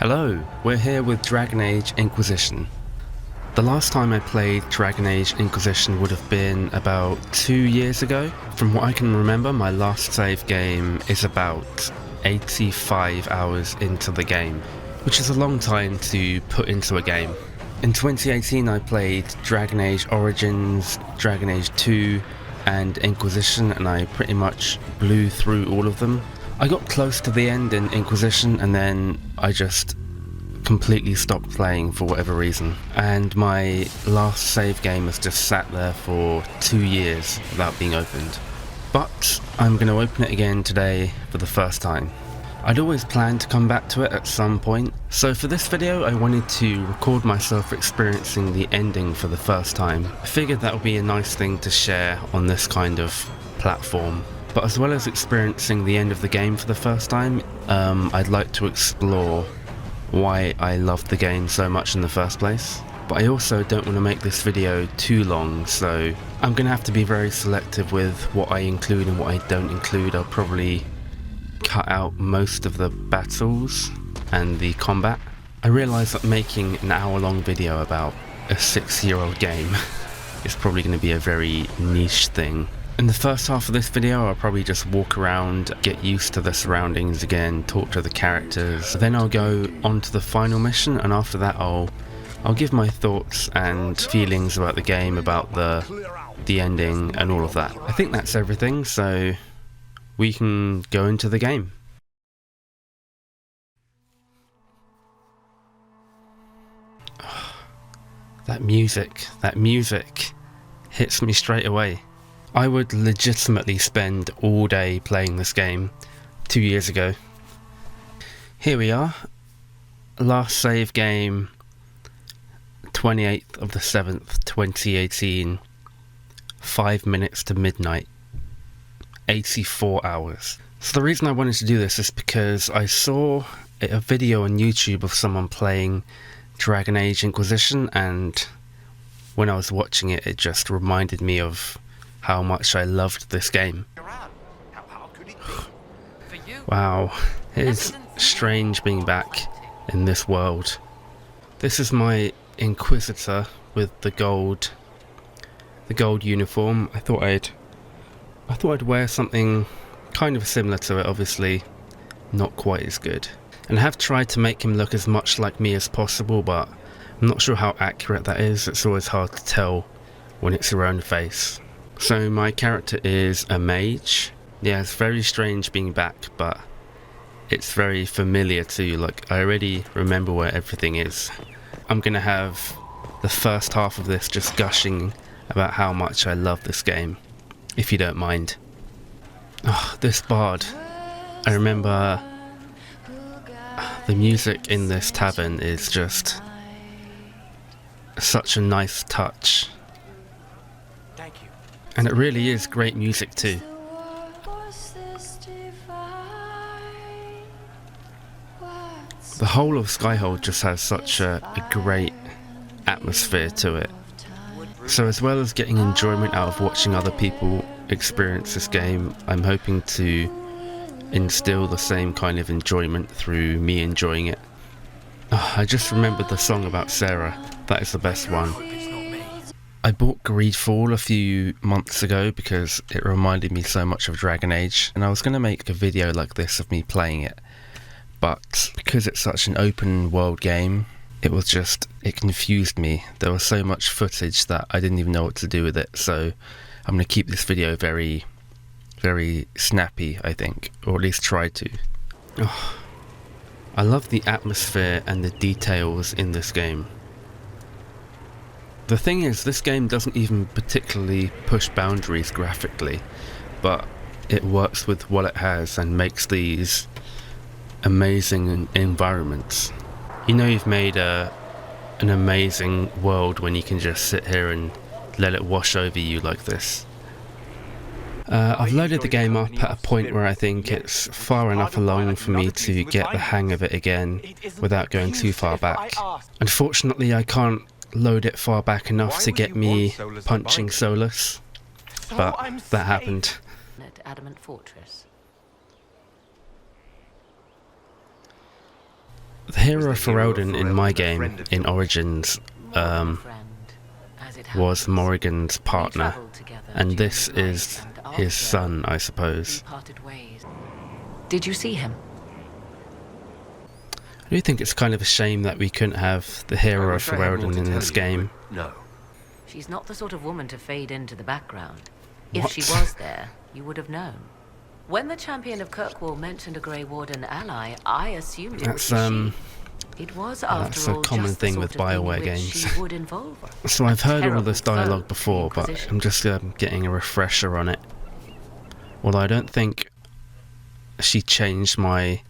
Hello, we're here with Dragon Age Inquisition. The last time I played Dragon Age Inquisition would have been about 2 years ago. From what I can remember, my last save game is about 85 hours into the game, which is a long time to put into a game. In 2018 I played Dragon Age Origins, Dragon Age 2 and Inquisition, and I pretty much blew through all of them. I got close to the end in Inquisition and then I just completely stopped playing for whatever reason. And my last save game has just sat there for 2 years without being opened. But I'm going to open it again today for the first time. I'd always planned to come back to it at some point, so for this video I wanted to record myself experiencing the ending for the first time. I figured that would be a nice thing to share on this kind of platform. But as well as experiencing the end of the game for the first time, I'd like to explore why I loved the game so much in the first place. But I also don't want to make this video too long, so I'm going to have to be very selective with what I include and what I don't include. I'll probably cut out most of the battles and the combat. I realise that making an hour-long video about a 6-year-old game is probably going to be a very niche thing. In the first half of this video I'll probably just walk around, get used to the surroundings again, talk to the characters. Then I'll go on to the final mission, and after that I'll give my thoughts and feelings about the game, about the ending and all of that. I think that's everything, so we can go into the game. That music hits me straight away. I would legitimately spend all day playing this game 2 years ago. Here we are, last save game, 28th of the 7th, 2018, 5 minutes to midnight, 84 hours. So the reason I wanted to do this is because I saw a video on YouTube of someone playing Dragon Age Inquisition, and when I was watching it, it just reminded me of how much I loved this game. Wow, it is strange being back in this world. This is my Inquisitor with the gold uniform. I thought I'd wear something kind of similar to it, obviously not quite as good. And I have tried to make him look as much like me as possible, but I'm not sure how accurate that is. It's always hard to tell when it's your own face. So my character is a mage. Yeah, it's very strange being back, but it's very familiar too. Like, I already remember where everything is. I'm gonna have the first half of this just gushing about how much I love this game, if you don't mind. Oh, this bard. I remember the music in this tavern is just such a nice touch. And it really is great music too. The whole of Skyhold just has such a great atmosphere to it. So as well as getting enjoyment out of watching other people experience this game, I'm hoping to instill the same kind of enjoyment through me enjoying it. Oh, I just remembered the song about Sarah. That is the best one. I bought Greedfall a few months ago because it reminded me so much of Dragon Age, and I was going to make a video like this of me playing it, but because it's such an open world game, it confused me. There was so much footage that I didn't even know what to do with it, so I'm going to keep this video very, very snappy, I think, or at least try to. Oh, I love the atmosphere and the details in this game. The thing is, this game doesn't even particularly push boundaries graphically, but it works with what it has and makes these amazing environments. You know you've made an amazing world when you can just sit here and let it wash over you like this. I've loaded the game up at a point where I think it's far enough along for me to get the hang of it again without going too far back. Unfortunately, I can't load it far back enough to get me punching Solus, but that happened. The hero Ferelden in my game, in Origins, was Morrigan's partner, and this is his son, I suppose. Did you see him? I do think it's kind of a shame that we couldn't have the hero Ferelden in this game. No. She's not the sort of woman to fade into the background. What? If she was there, you would have known. When the champion of Kirkwall mentioned a Grey Warden ally, I assumed it was she. It was, that's after a all, common just thing the with sort of thing in BioWare which games. she would involve her. So I've heard all this Terrible dialogue foe, before, the but Inquisition. I'm just getting a refresher on it. Although I don't think she changed my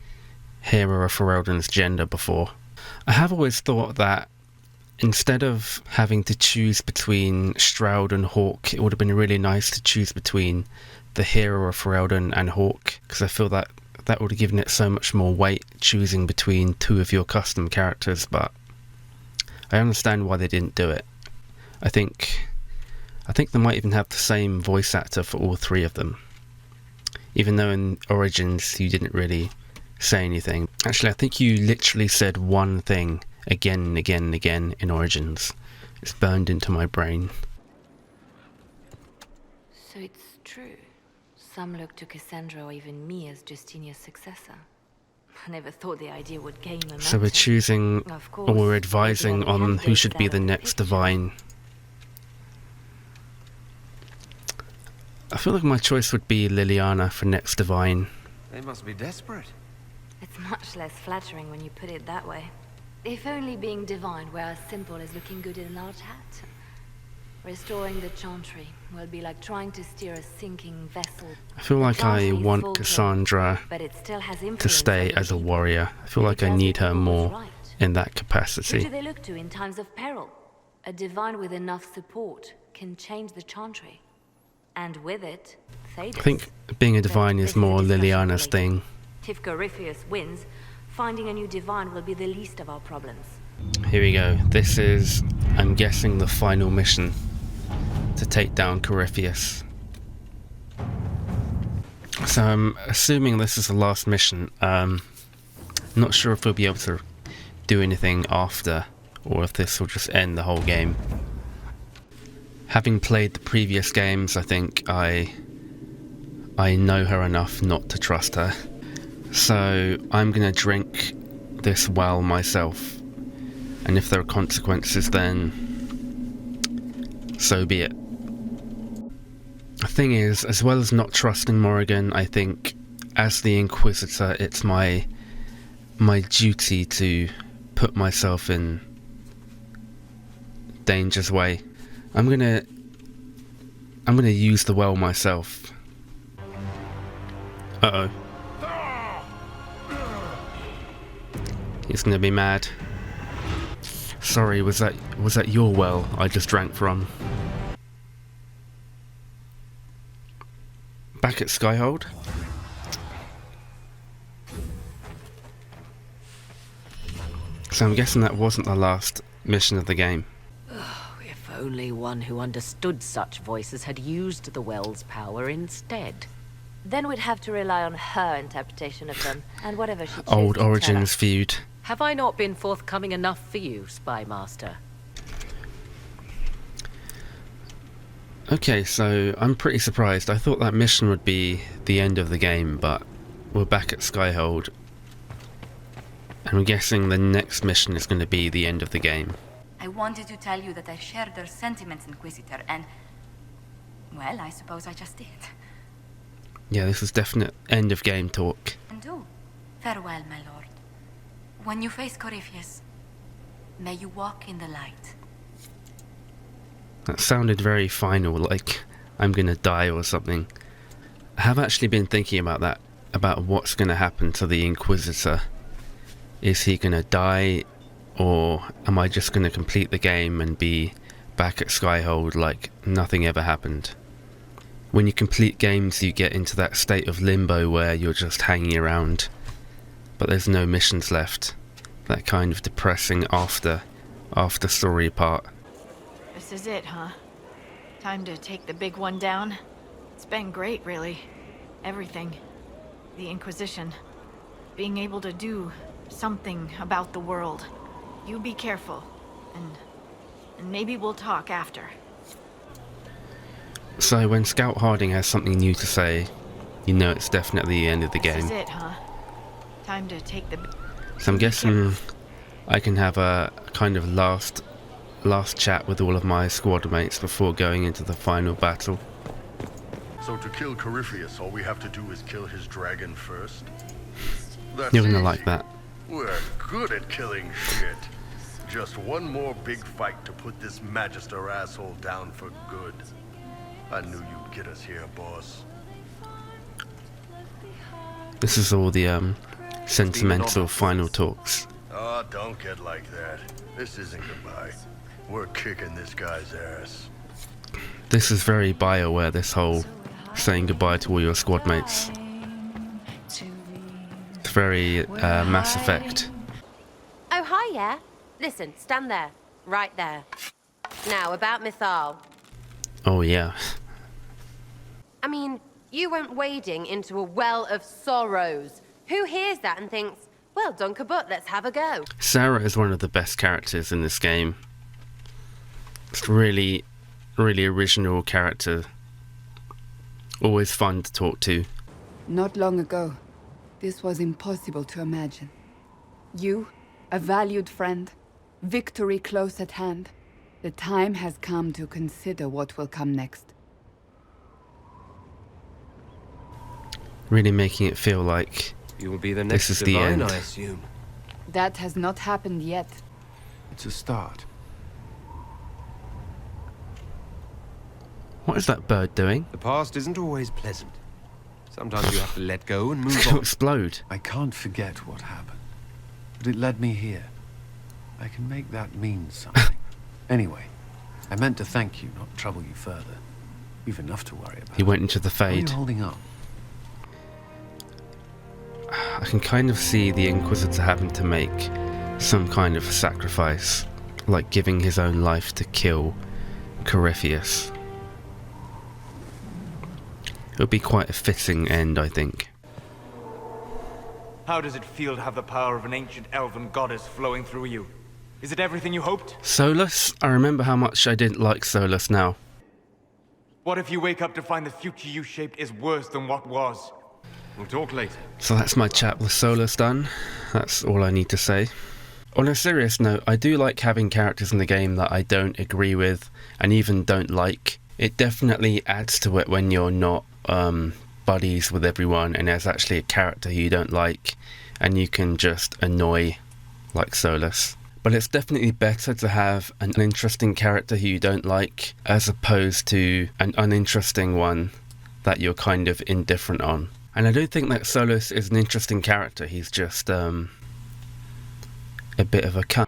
hero Ferelden's gender before. I have always thought that instead of having to choose between Stroud and Hawk, it would have been really nice to choose between the hero of Ferelden and Hawk, because I feel that that would have given it so much more weight, choosing between two of your custom characters, but I understand why they didn't do it. I think they might even have the same voice actor for all three of them, even though in Origins you didn't really say anything. Actually, I think you literally said one thing again and again and again in Origins. It's burned into my brain. So it's true. Some look to Cassandra or even me as Justinia's successor. I never thought the idea would gain momentum. So we're choosing, Of course, or we're advising maybe on who should be out the of next picture. Divine. I feel like my choice would be Liliana for next Divine. They must be desperate. It's much less flattering when you put it that way. If only being divine were as simple as looking good in a large hat. Restoring the Chantry will be like trying to steer a sinking vessel. I feel like I Chantry's want full Cassandra but it still has to influence stay over as a people. warrior. I feel like I Because need the her people was more right. in that Who do capacity. they look to in times of peril? A divine with enough support can change the Chantry. And with it, Thedas. I think being a divine But is this a more discussion Liliana's for later. thing. If Corypheus wins, finding a new divine will be the least of our problems. Here we go. This is, I'm guessing, the final mission to take down Corypheus. So I'm assuming this is the last mission. Not sure if we'll be able to do anything after, or if this will just end the whole game. Having played the previous games, I think I know her enough not to trust her. So I'm gonna drink this well myself, and if there are consequences, then so be it. The thing is, as well as not trusting Morrigan, I think as the Inquisitor, it's my duty to put myself in danger's way. I'm gonna use the well myself. Uh-oh. He's gonna be mad. Sorry, was that your well I just drank from? Back at Skyhold. So I'm guessing that wasn't the last mission of the game. If only one who understood such voices had used the well's power instead. Then we'd have to rely on her interpretation of them, and whatever she chooses Old to tell Origins us. feud. Have I not been forthcoming enough for you, Spy Master? Okay, so I'm pretty surprised. I thought that mission would be the end of the game, but we're back at Skyhold. And I'm guessing the next mission is going to be the end of the game. I wanted to tell you that I shared their sentiments, Inquisitor, and... well, I suppose I just did. Yeah, this is definite end of game talk. And do. Farewell, my lord. When you face Corypheus, may you walk in the light. That sounded very final, like I'm gonna die or something. I have actually been thinking about that, about what's gonna happen to the Inquisitor. Is he gonna die, or am I just gonna complete the game and be back at Skyhold like nothing ever happened? When you complete games, you get into that state of limbo where you're just hanging around, but there's no missions left. That kind of depressing after story part. This is it, huh? Time to take the big one down? It's been great, really. Everything. The Inquisition. Being able to do something about the world. You be careful, and maybe we'll talk after. So when Scout Harding has something new to say, you know it's definitely the end of the game. This is it, huh? Time to take the... So I'm guessing I can have a kind of last chat with all of my squad mates before going into the final battle. So to kill Corypheus, all we have to do is kill his dragon first? That's You're gonna easy. like that. We're good at killing shit. Just one more big fight to put this Magister asshole down for good. I knew you'd get us here, boss. This is all the sentimental final talks. Oh, don't get like that. This isn't goodbye. We're kicking this guy's ass. This is very BioWare, this whole saying goodbye to all your squad mates. It's very Mass Effect. Oh, hi, yeah. Listen, stand there. Right there. Now, about Mythal. Oh yeah. I mean, you went wading into a well of sorrows. Who hears that and thinks, well, done kabut, let's have a go? Sarah is one of the best characters in this game. It's really original character. Always fun to talk to. Not long ago, this was impossible to imagine. You, a valued friend, victory close at hand. The time has come to consider what will come next. Really making it feel like You will be the this next is the divine, end. I assume. That has not happened yet. It's a start. What is that bird doing? The past isn't always pleasant. Sometimes you have to let go and move To on. explode. I can't forget what happened, but it led me here. I can make that mean something. Anyway, I meant to thank you, not trouble you further. You've enough to worry about. He went into the How are you fade. holding up? I can kind of see the Inquisitor having to make some kind of sacrifice, like giving his own life to kill Corypheus. It would be quite a fitting end, I think. How does it feel to have the power of an ancient elven goddess flowing through you? Is it everything you hoped? Solus? I remember how much I didn't like Solus now. What if you wake up to find the future you shaped is worse than what was? We'll talk later. So that's my chat with Solus done. That's all I need to say. On a serious note, I do like having characters in the game that I don't agree with and even don't like. It definitely adds to it when you're not buddies with everyone and there's actually a character who you don't like and you can just annoy, like Solus. But it's definitely better to have an interesting character who you don't like as opposed to an uninteresting one that you're kind of indifferent on. And I do think that Solus is an interesting character. He's just a bit of a cunt.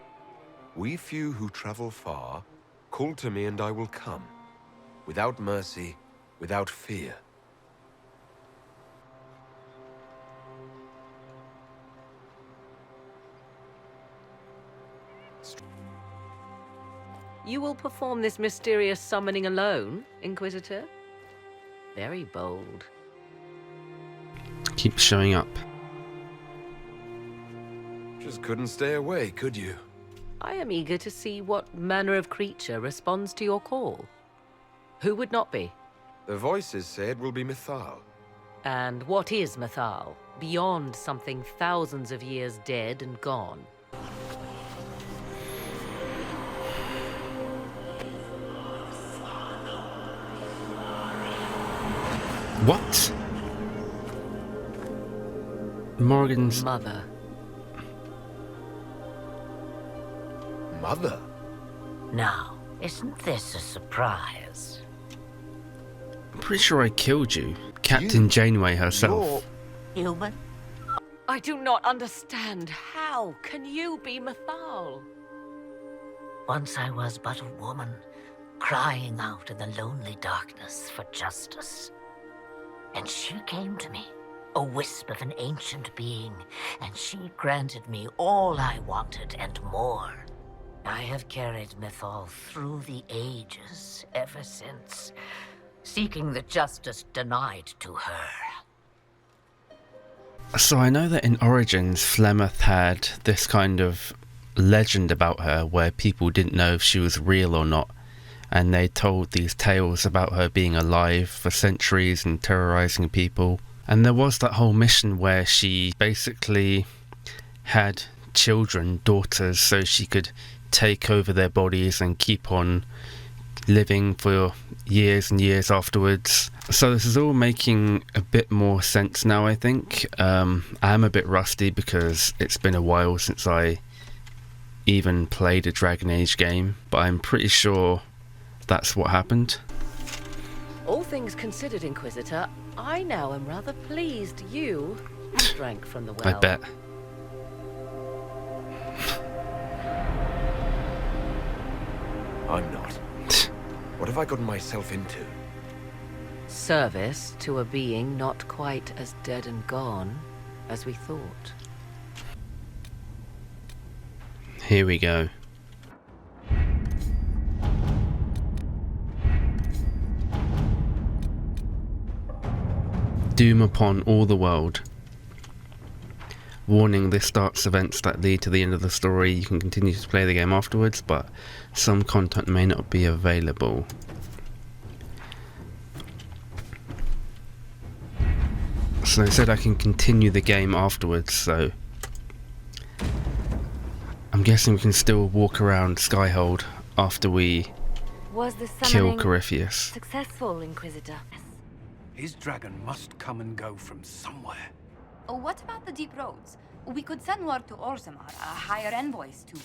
We few who travel far, call to me and I will come. Without mercy, without fear. You will perform this mysterious summoning alone, Inquisitor? Very bold. Keep showing up. Just couldn't stay away, could you? I am eager to see what manner of creature responds to your call. Who would not be? The voices say it will be Mythal. And what is Mythal, beyond something thousands of years dead and gone? What? Morgan's Mother. Mother? Now, isn't this a surprise? I'm pretty sure I killed you. Captain Janeway herself. Human? I do not understand. How can you be Mythal? Once I was but a woman, crying out in the lonely darkness for justice. And she came to me, a wisp of an ancient being, and she granted me all I wanted and more. I have carried Mythal through the ages ever since, seeking the justice denied to her. So I know that in Origins, Flemeth had this kind of legend about her where people didn't know if she was real or not, and they told these tales about her being alive for centuries and terrorizing people. And there was that whole mission where she basically had children, daughters, so she could take over their bodies and keep on living for years and years afterwards. So this is all making a bit more sense now, I think. I am a bit rusty because it's been a while since I even played a Dragon Age game, but I'm pretty sure that's what happened. All things considered, Inquisitor, I now am rather pleased you drank from the well. I bet. I'm not. What have I gotten myself into? Service to a being not quite as dead and gone as we thought. Here we go. Doom upon all the world. Warning, this starts events that lead to the end of the story. You can continue to play the game afterwards, but some content may not be available. So they said I can continue the game afterwards, so I'm guessing we can still walk around Skyhold after we Was the kill summoning Corypheus. successful, Inquisitor? His dragon must come and go from somewhere. Oh, what about the deep roads? We could send word to Orzammar, hire envoys to...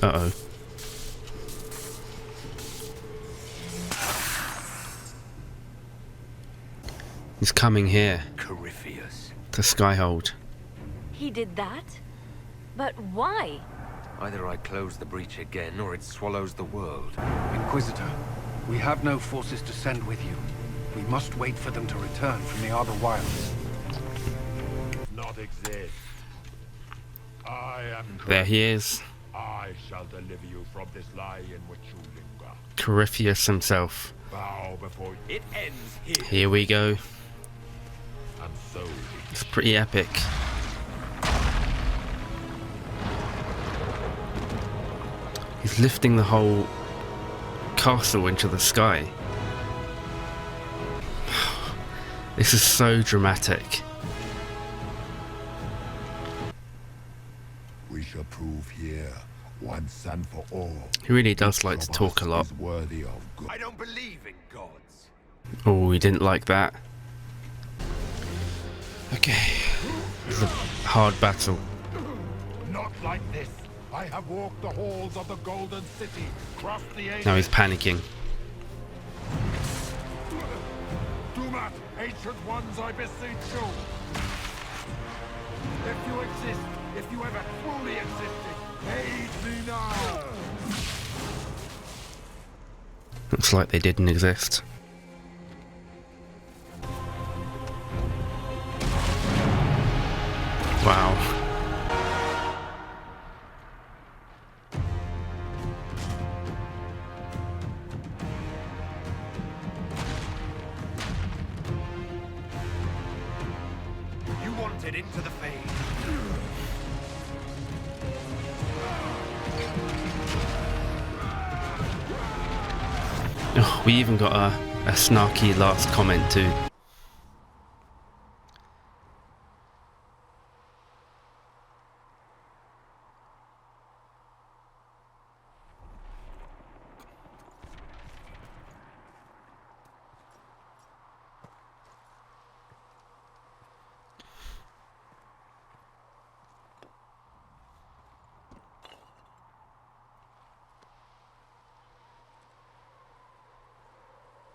Uh-oh. He's coming here. Corypheus. To Skyhold. He did that? But why? Either I close the breach again, or it swallows the world. Inquisitor, we have no forces to send with you. We must wait for them to return from the Outer Wilds. Not exist. I am There he is. I shall deliver you from this lie in which you linger. Corypheus himself. Bow before it ends here. Here we go. And so It's pretty epic. He's lifting the whole castle into the sky. This is so dramatic. we shall prove here, once and for all. He really does like to talk a lot. Is worthy of good. I don't believe in gods. Oh, he didn't like that. Okay. It's a hard battle. Not like this. I have walked the halls of the Golden City, crossed the ages. Now he's panicking. Do not, ancient ones, I beseech you. If you exist, if you ever truly existed, aid me now. Looks like they didn't exist. Wow. You wanted into the fade. Oh, we even got a snarky last comment too.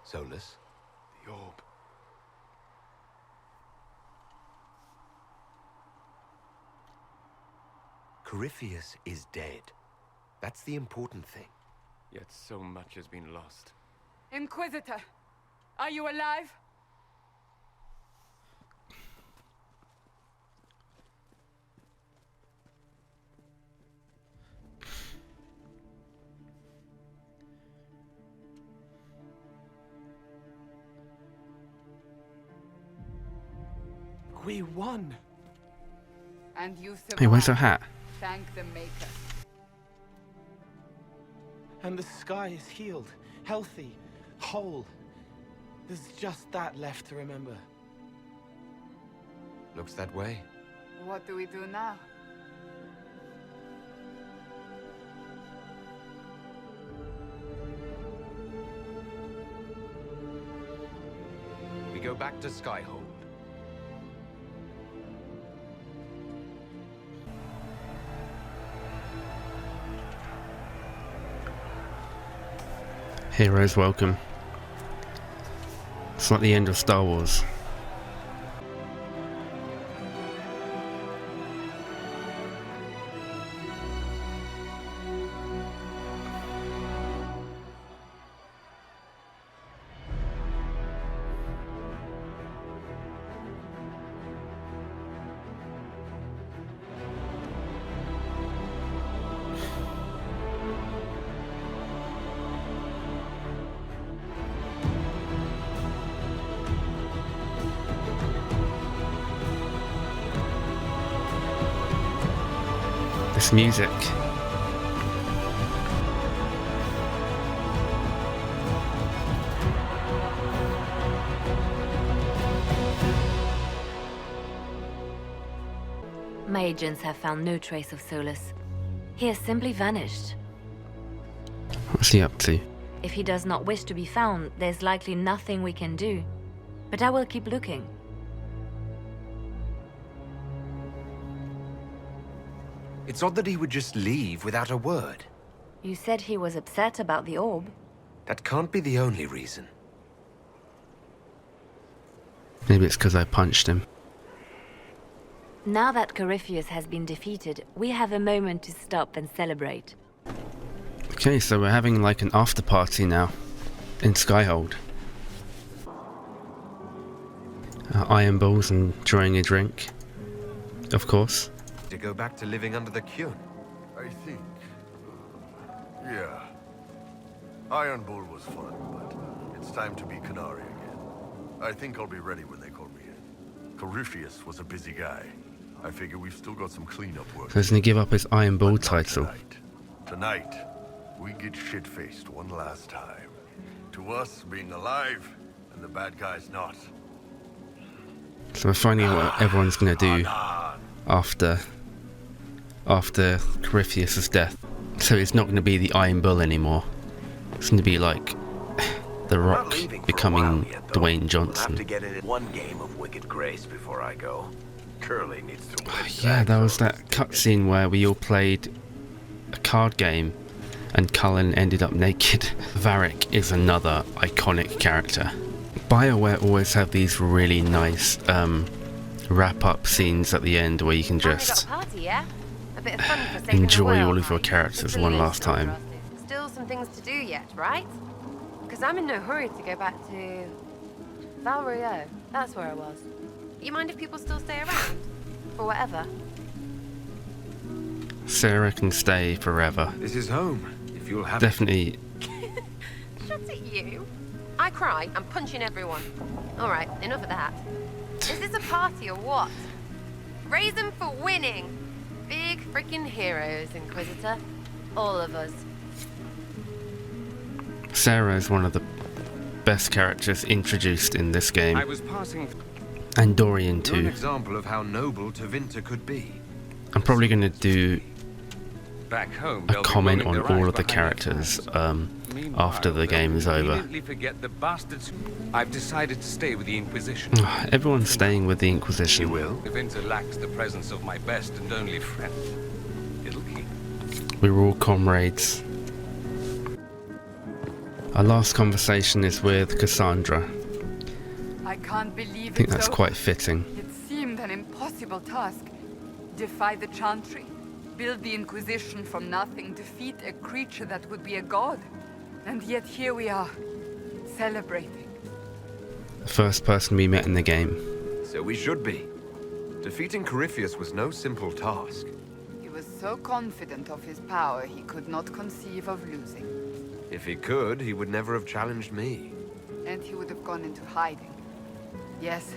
Solus? The orb. Corypheus is dead. That's the important thing. Yet so much has been lost. Inquisitor, are you alive? We won. And you survived. Hey, where's her hat? Thank the Maker. And the sky is healed, healthy, whole. There's just that left to remember. Looks that way. What do we do now? We go back to Skyhold. Heroes welcome. It's like the end of Star Wars. This music. My agents have found no trace of Solus. He has simply vanished. What's he up to? If he does not wish to be found, there's likely nothing we can do. But I will keep looking. It's odd that he would just leave without a word. You said he was upset about the orb. That can't be the only reason. Maybe it's because I punched him. Now that Corypheus has been defeated, we have a moment to stop and celebrate. Okay, so we're having like an after party now in Skyhold. Iron balls and enjoying a drink, of course. To go back to living under the Kyun. I think... yeah. Iron Bull was fun, but it's time to be Canary again. I think I'll be ready when they call me in. Corypheus was a busy guy. I figure we've still got some cleanup work. So doesn't he give up his Iron Bull title? Tonight, we get shit-faced one last time. To us, being alive, and the bad guys not. So we're finding out what everyone's gonna do after Corypheus' death. So it's not gonna be the Iron Bull anymore. It's gonna be like The Rock becoming Dwayne Johnson. Have to get in one game of Wicked Grace before I go. Curly needs to win. Yeah, there was that cutscene where we all played a card game and Cullen ended up naked. Varric is another iconic character. BioWare always have these really nice wrap-up scenes at the end where you can just enjoy all of your characters one last time. Still some things to do yet, right? Because I'm in no hurry to go back to Val Rio. That's where I was. You mind if people still stay around? For whatever. Sarah can stay forever. This is home, if you'll have Definitely. Shut it, you. I cry, I'm punching everyone. Alright, enough of that. Is this a party or what? Raise them for winning. Big freaking heroes, Inquisitor. All of us. Sarah is one of the best characters introduced in this game. I was passing. And Dorian You're an too. example of how noble Tevinter could be. I'm probably going to do Back home, a comment on all of the characters after the game is over. Forget the bastards. I've decided to stay with the Inquisition. Everyone's staying with the Inquisition. Tevinter lacks the presence of my best and only friend. It'll keep. We were all comrades. Our last conversation is with Cassandra. I can't believe I think that's quite fitting. It seemed an impossible task. Defy the Chantry, build the Inquisition from nothing, defeat a creature that would be a god. And yet here we are, celebrating. The first person we met in the game. So we should be. Defeating Corypheus was no simple task. He was so confident of his power, he could not conceive of losing. If he could, he would never have challenged me. And he would have gone into hiding. Yes,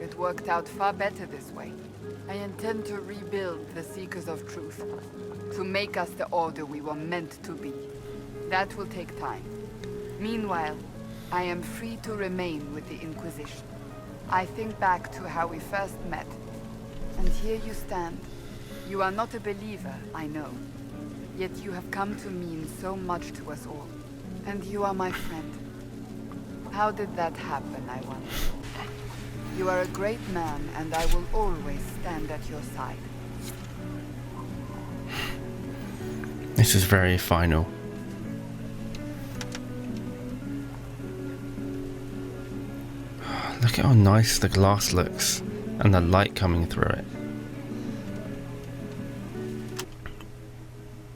It worked out far better this way. I intend to rebuild the Seekers of Truth, to make us the Order we were meant to be. That will take time. Meanwhile, I am free to remain with the Inquisition. I think back to how we first met, and here you stand. You are not a believer, I know. Yet you have come to mean so much to us all. And you are my friend. How did that happen, I wonder? You are a great man, and I will always stand at your side. This is very final. Look at how nice the glass looks, and the light coming through it.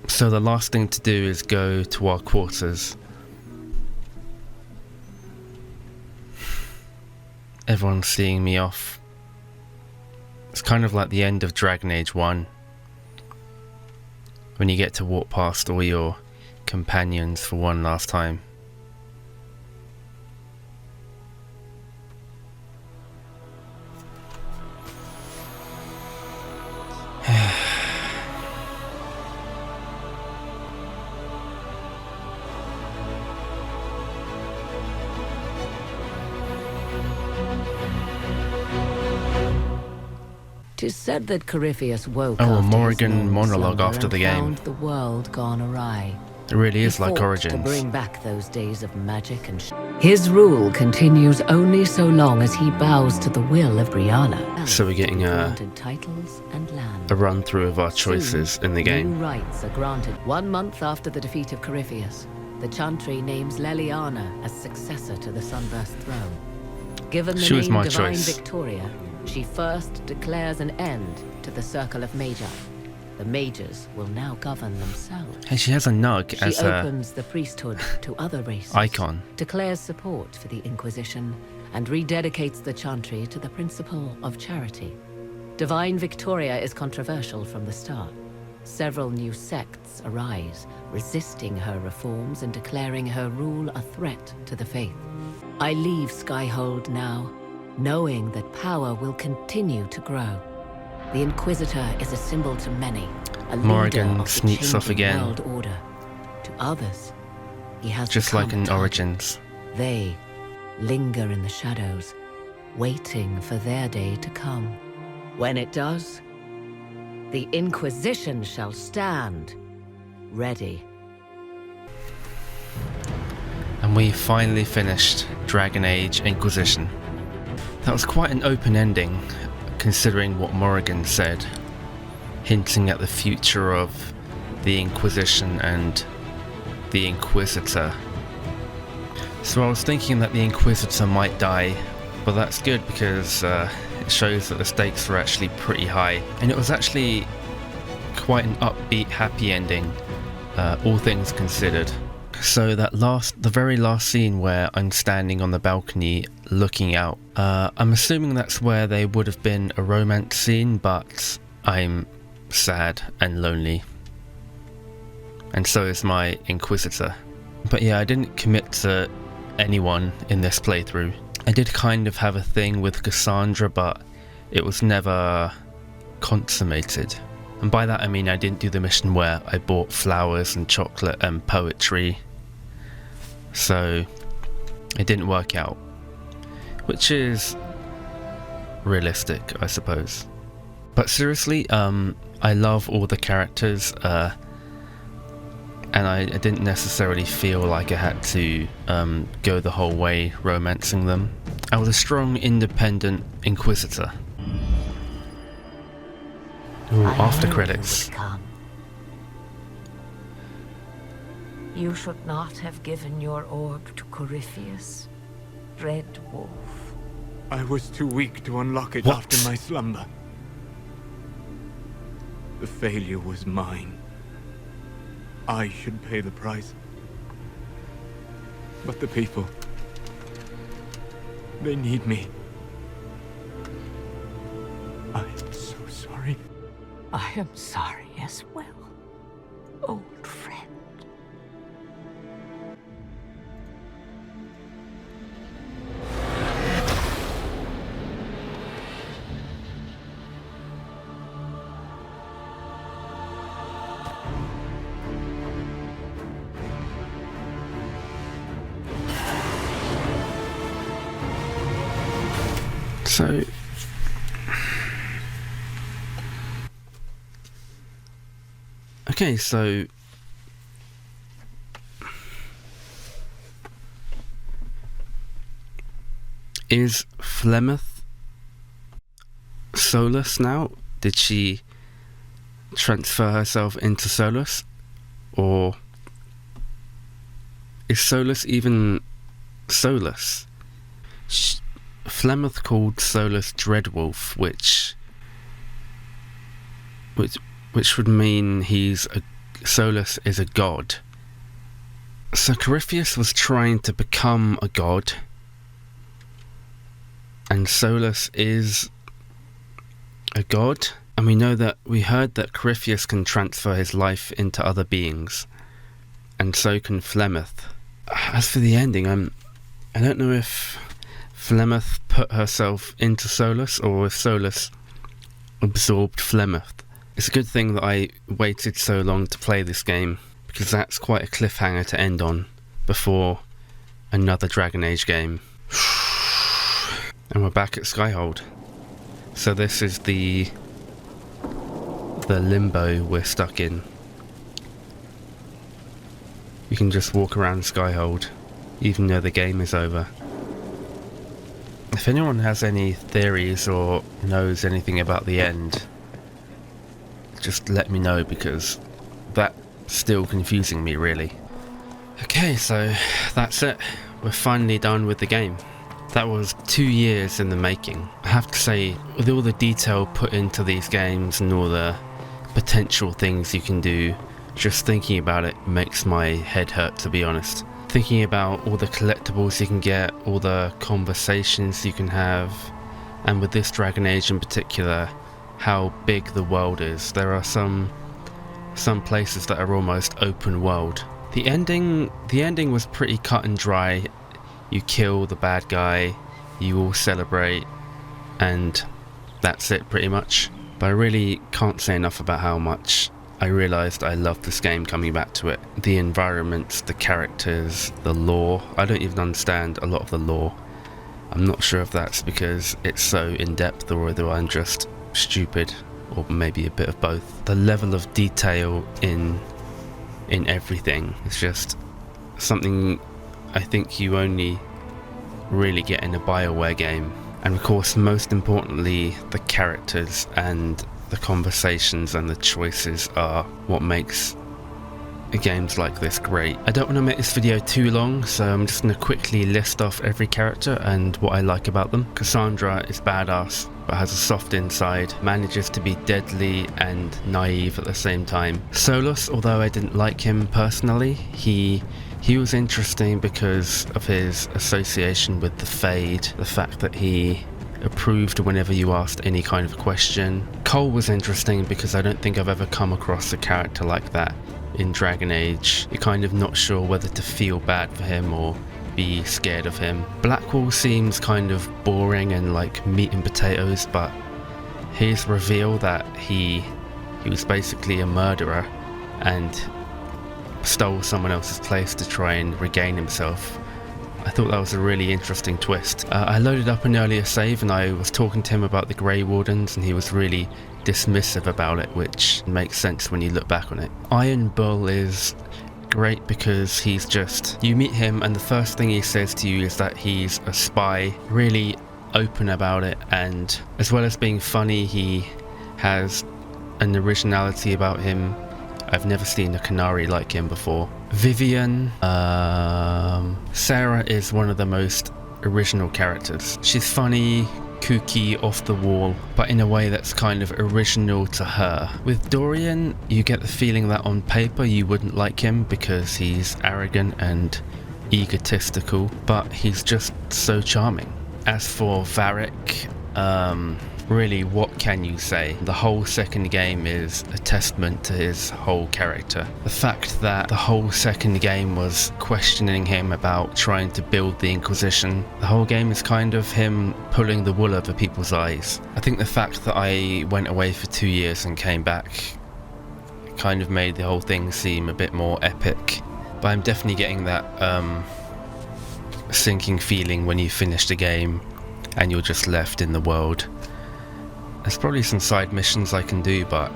So the last thing to do is go to our quarters. Everyone's seeing me off. It's kind of like the end of Dragon Age 1. When you get to walk past all your companions for one last time. Tis said that Corypheus woke a after Morrigan his long monologue slumber after the and game. found the world gone awry. It really is He like fought Origins. to bring back those days of magic and his rule continues only so long as he bows to the will of Brianna. So we're getting Granted titles and land. a run through of our choices in the game. New rights are granted 1 month after the defeat of Corypheus. The Chantry names Leliana as successor to the Sunburst throne. Given the She was name my Divine choice. Victoria, she first declares an end to the Circle of Magi. The mages will now govern themselves. Hey, she has a nug as She a opens the priesthood to other races, icon. declares support for the Inquisition, and rededicates the Chantry to the principle of charity. Divine Victoria is controversial from the start. Several new sects arise, resisting her reforms and declaring her rule a threat to the faith. I leave Skyhold now, knowing that power will continue to grow. The Inquisitor is a symbol to many, a Morrigan leader of the sneaks off changing again. world order. To others, he has Just like become in a target. Origins. They linger in the shadows, waiting for their day to come. When it does, the Inquisition shall stand ready. And we finally finished Dragon Age Inquisition. That was quite an open ending, considering what Morrigan said, hinting at the future of the Inquisition and the Inquisitor. So I was thinking that the Inquisitor might die, but that's good because it shows that the stakes were actually pretty high. And it was actually quite an upbeat, happy ending, all things considered. So the very last scene where I'm standing on the balcony looking out, I'm assuming that's where they would have been a romance scene, but I'm sad and lonely. And so is my Inquisitor. But yeah, I didn't commit to anyone in this playthrough. I did kind of have a thing with Cassandra, but it was never consummated. And by that I mean I didn't do the mission where I bought flowers and chocolate and poetry. So it didn't work out. Which is realistic, I suppose. But seriously, I love all the characters, and I didn't necessarily feel like I had to go the whole way romancing them. I was a strong, independent Inquisitor. Ooh, after credits. You should not have given your orb to Corypheus, Red Wolf. I was too weak to unlock it What? after my slumber. The failure was mine. I should pay the price. But the people... they need me. I am so sorry. I am sorry as well, old friend. So okay, so is Flemeth Solus now? Did she transfer herself into Solus? Or is Solus even Solus? Flemeth called Solus Dreadwolf, which would mean Solus is a god. So Corypheus was trying to become a god, and Solus is a god. And we heard that Corypheus can transfer his life into other beings, and so can Flemeth. As for the ending, I don't know if Flemeth put herself into Solus or if Solus absorbed Flemeth. It's a good thing that I waited so long to play this game, because that's quite a cliffhanger to end on before another Dragon Age game. And we're back at Skyhold. So this is the limbo we're stuck in. You can just walk around Skyhold, even though the game is over. If anyone has any theories or knows anything about the end, just let me know, because that's still confusing me, really. Okay, so that's it. We're finally done with the game. That was 2 years in the making. I have to say, with all the detail put into these games and all the potential things you can do, just thinking about it makes my head hurt, to be honest. Thinking about all the collectibles you can get, all the conversations you can have, and with this Dragon Age in particular, how big the world is. There are some places that are almost open world. The ending was pretty cut and dry. You kill the bad guy, you all celebrate, and that's it pretty much. But I really can't say enough about how much I realised I loved this game coming back to it. The environments, the characters, the lore. I don't even understand a lot of the lore. I'm not sure if that's because it's so in-depth or whether I'm just stupid, or maybe a bit of both. The level of detail in everything is just something I think you only really get in a BioWare game. And of course, most importantly, the characters and the conversations and the choices are what makes games like this great. I don't want to make this video too long, so I'm just going to quickly list off every character and what I like about them. Cassandra is badass, but has a soft inside, manages to be deadly and naive at the same time. Solus, although I didn't like him personally, he was interesting because of his association with the Fade, the fact that he approved whenever you asked any kind of question. Cole was interesting because I don't think I've ever come across a character like that in Dragon Age. You're kind of not sure whether to feel bad for him or be scared of him. Blackwall seems kind of boring and like meat and potatoes, but his reveal that he was basically a murderer and stole someone else's place to try and regain himself, I thought that was a really interesting twist. I loaded up an earlier save and I was talking to him about the Grey Wardens, and he was really dismissive about it, which makes sense when you look back on it. Iron Bull is great because he's just, you meet him and the first thing he says to you is that he's a spy, really open about it, and as well as being funny, he has an originality about him. I've never seen a Canary like him before. Vivian, Sarah is one of the most original characters. She's funny, kooky, off the wall, but in a way that's kind of original to her. With Dorian, you get the feeling that on paper you wouldn't like him because he's arrogant and egotistical, but he's just so charming. As for Varric, really, what can you say? The whole second game is a testament to his whole character. The fact that the whole second game was questioning him about trying to build the Inquisition. The whole game is kind of him pulling the wool over people's eyes. I think the fact that I went away for 2 years and came back kind of made the whole thing seem a bit more epic. But I'm definitely getting that sinking feeling when you finish the game and you're just left in the world. There's probably some side missions I can do, but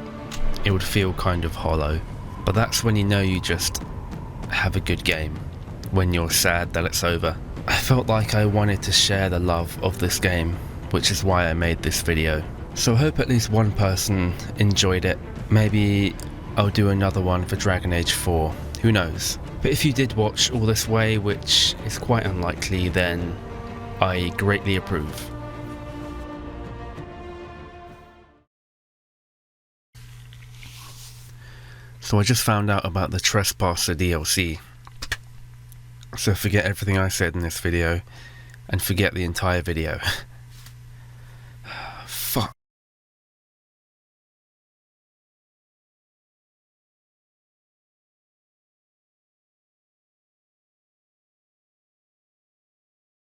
it would feel kind of hollow. But that's when you know you just have a good game, when you're sad that it's over. I felt like I wanted to share the love of this game, which is why I made this video. So I hope at least one person enjoyed it. Maybe I'll do another one for Dragon Age 4, who knows. But if you did watch all this way, which is quite unlikely, then I greatly approve. So I just found out about the Trespasser DLC. So forget everything I said in this video, and forget the entire video.